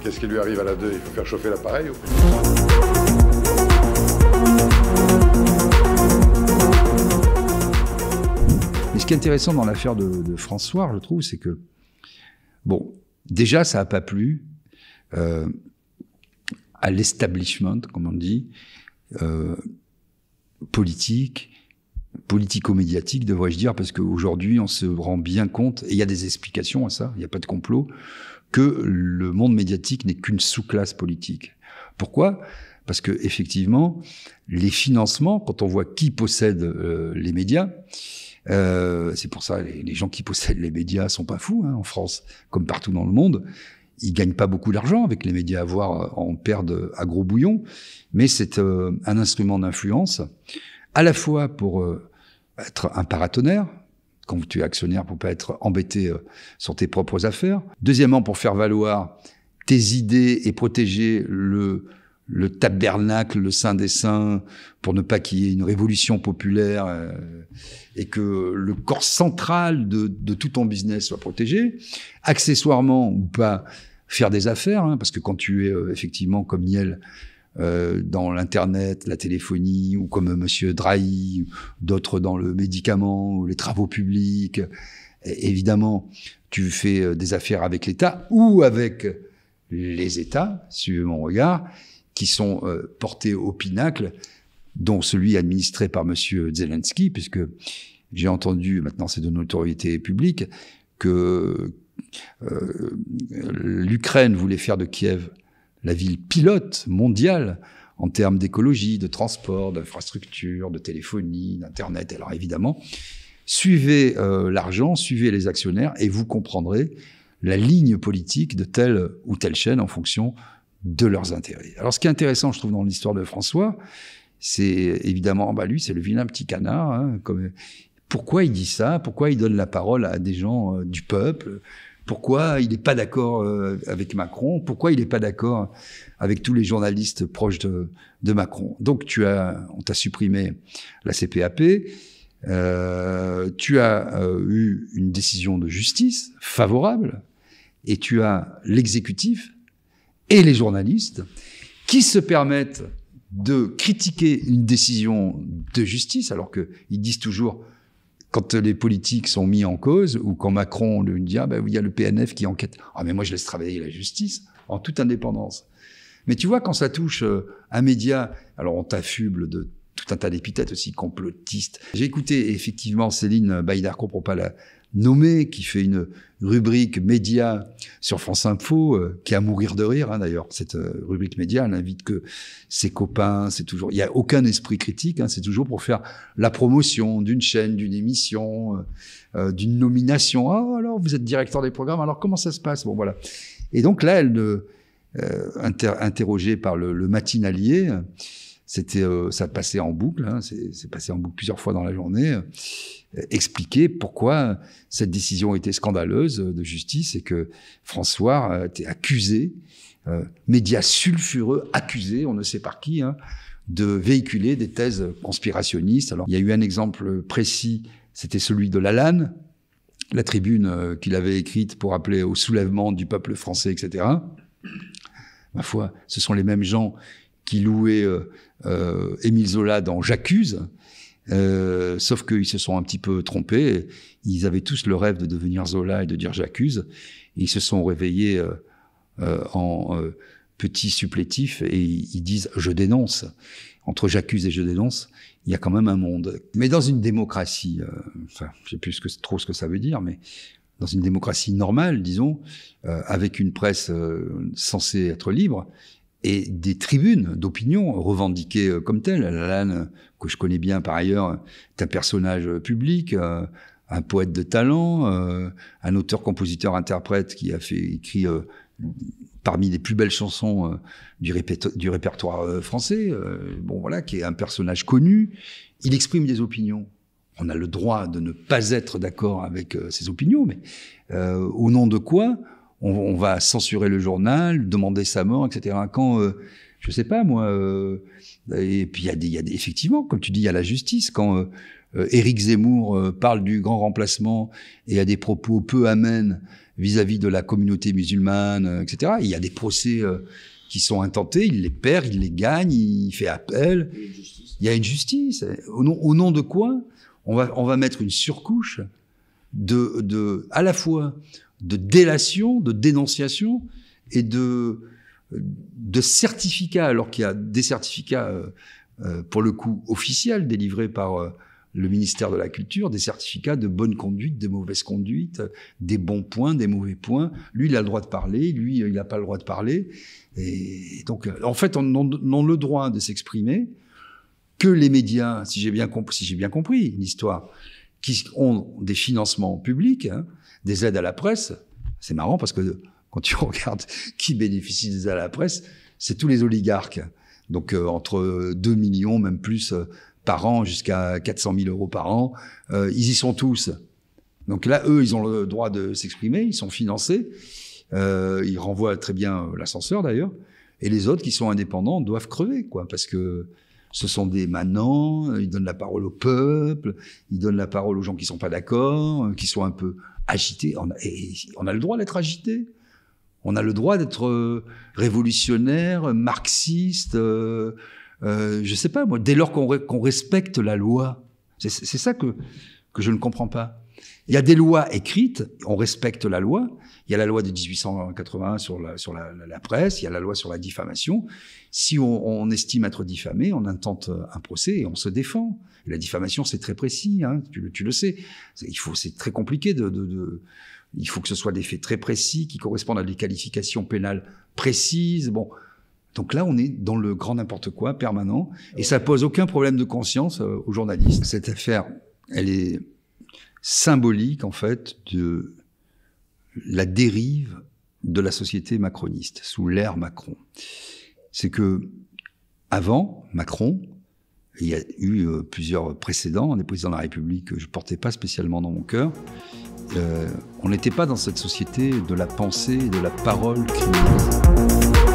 Qu'est-ce qui lui arrive à la 2? Il faut faire chauffer l'appareil ou... Mais ce qui est intéressant dans l'affaire de François, je trouve, c'est que, bon, déjà, ça n'a pas plu à l'establishment, comme on dit, politique, politico-médiatique, devrais-je dire, parce qu'aujourd'hui, on se rend bien compte, et il y a des explications à ça, il n'y a pas de complot, que le monde médiatique n'est qu'une sous-classe politique. Pourquoi ? Parce que effectivement, les financements, quand on voit qui possède les médias, c'est pour ça les gens qui possèdent les médias sont pas fous, hein, en France, comme partout dans le monde. Ils gagnent pas beaucoup d'argent avec les médias, voire en perdent à gros bouillon, mais c'est un instrument d'influence, à la fois pour être un paratonnerre, quand tu es actionnaire, pour pas être embêté sur tes propres affaires. Deuxièmement, pour faire valoir tes idées et protéger le tabernacle, le saint des saints, pour ne pas qu'il y ait une révolution populaire et que le corps central de tout ton business soit protégé. Accessoirement, ou pas, faire des affaires, hein, parce que quand tu es effectivement comme Niel dans l'internet, la téléphonie, ou comme Monsieur Drahi, d'autres dans le médicament ou les travaux publics, évidemment, tu fais des affaires avec l'État ou avec les États, suivez mon regard, qui sont portés au pinacle, dont celui administré par Monsieur Zelensky, puisque j'ai entendu, maintenant c'est de notoriété publique, que l'Ukraine voulait faire de Kiev la ville pilote mondiale en termes d'écologie, de transport, d'infrastructure, de téléphonie, d'Internet. Alors évidemment, suivez l'argent, suivez les actionnaires et vous comprendrez la ligne politique de telle ou telle chaîne en fonction de leurs intérêts. Alors ce qui est intéressant, je trouve, dans l'histoire de François, c'est évidemment, lui, c'est le vilain petit canard. Hein, pourquoi il dit ça? Pourquoi il donne la parole à des gens du peuple? Pourquoi il n'est pas d'accord avec Macron? Pourquoi il n'est pas d'accord avec tous les journalistes proches de Macron? Donc on t'a supprimé la CPAP, tu as eu une décision de justice favorable, et tu as l'exécutif et les journalistes qui se permettent de critiquer une décision de justice, alors qu'ils disent toujours, quand les politiques sont mis en cause, ou quand Macron lui dit, il y a le PNF qui enquête. Mais moi, je laisse travailler la justice en toute indépendance. Mais tu vois, quand ça touche un média, alors on t'affuble de tout un tas d'épithètes aussi, complotistes. J'ai écouté effectivement Céline Baïdarco, pour pas la nommer, qui fait une rubrique média sur France Info, qui est à mourir de rire, hein, d'ailleurs. Cette rubrique média, elle n'invite que ses copains, c'est toujours, il y a aucun esprit critique, hein, c'est toujours pour faire la promotion d'une chaîne, d'une émission, d'une nomination. Alors, vous êtes directeur des programmes, alors comment ça se passe? Bon, voilà. Et donc là, elle, interrogée par le matinalier, ça passait en boucle, hein, c'est passé en boucle plusieurs fois dans la journée, expliquer pourquoi cette décision était scandaleuse de justice et que François était accusé, média sulfureux, accusé, on ne sait par qui, hein, de véhiculer des thèses conspirationnistes. Alors, il y a eu un exemple précis, c'était celui de Lalanne, la tribune qu'il avait écrite pour appeler au soulèvement du peuple français, etc. Ma foi, ce sont les mêmes gens qui louaient Émile Zola dans J'accuse, sauf qu'ils se sont un petit peu trompés. Ils avaient tous le rêve de devenir Zola et de dire J'accuse. Et ils se sont réveillés en petits supplétifs et ils disent Je dénonce. Entre J'accuse et Je dénonce, il y a quand même un monde. Mais dans une démocratie, je sais plus trop ce que ça veut dire, mais dans une démocratie normale, disons, avec une presse censée être libre, et des tribunes d'opinion revendiquées comme telles. Lalanne, que je connais bien par ailleurs, est un personnage public, un poète de talent, un auteur, compositeur, interprète qui a écrit parmi les plus belles chansons du répertoire français, qui est un personnage connu. Il exprime des opinions. On a le droit de ne pas être d'accord avec ses opinions, mais au nom de quoi on va censurer le journal, demander sa mort, etc. Quand, je sais pas moi, et puis il y a effectivement, comme tu dis, il y a la justice. Quand Éric Zemmour parle du grand remplacement et a des propos peu amènes vis-à-vis de la communauté musulmane, etc. Il y a des procès qui sont intentés, il les perd, il les gagne, il fait appel. Il y a une justice. Au nom de quoi on va mettre une surcouche à la fois de délation, de dénonciation et de certificats, alors qu'il y a des certificats pour le coup officiels délivrés par le ministère de la Culture, des certificats de bonne conduite, de mauvaise conduite, des bons points, des mauvais points. Lui, il a le droit de parler, lui, il n'a pas le droit de parler. Et donc, en fait, on n'a le droit de s'exprimer que les médias, si j'ai bien compris l'histoire, qui ont des financements publics, hein, des aides à la presse. C'est marrant parce que quand tu regardes qui bénéficie des aides à la presse, c'est tous les oligarques. Donc, entre 2 millions, même plus, par an, jusqu'à 400 000 euros par an, ils y sont tous. Donc là, eux, ils ont le droit de s'exprimer, ils sont financés, ils renvoient très bien l'ascenseur d'ailleurs, et les autres qui sont indépendants doivent crever, quoi, parce que ce sont des manants, ils donnent la parole au peuple, ils donnent la parole aux gens qui sont pas d'accord, qui sont un peu agités. On a le droit d'être agité. On a le droit d'être révolutionnaire, marxiste, je sais pas moi, dès lors qu'on respecte la loi. C'est ça que je ne comprends pas. Il y a des lois écrites, on respecte la loi. Il y a la loi de 1881 sur la presse, il y a la loi sur la diffamation. Si on estime être diffamé, on intente un procès et on se défend. Et la diffamation, c'est très précis, hein, tu le sais. C'est très compliqué il faut que ce soit des faits très précis, qui correspondent à des qualifications pénales précises. Bon. Donc là, on est dans le grand n'importe quoi permanent, et ça pose aucun problème de conscience aux journalistes. Cette affaire, elle est symbolique, en fait, de la dérive de la société macroniste, sous l'ère Macron. C'est que, avant Macron, il y a eu plusieurs précédents, des présidents de la République que je portais pas spécialement dans mon cœur, on n'était pas dans cette société de la pensée et de la parole criminelle.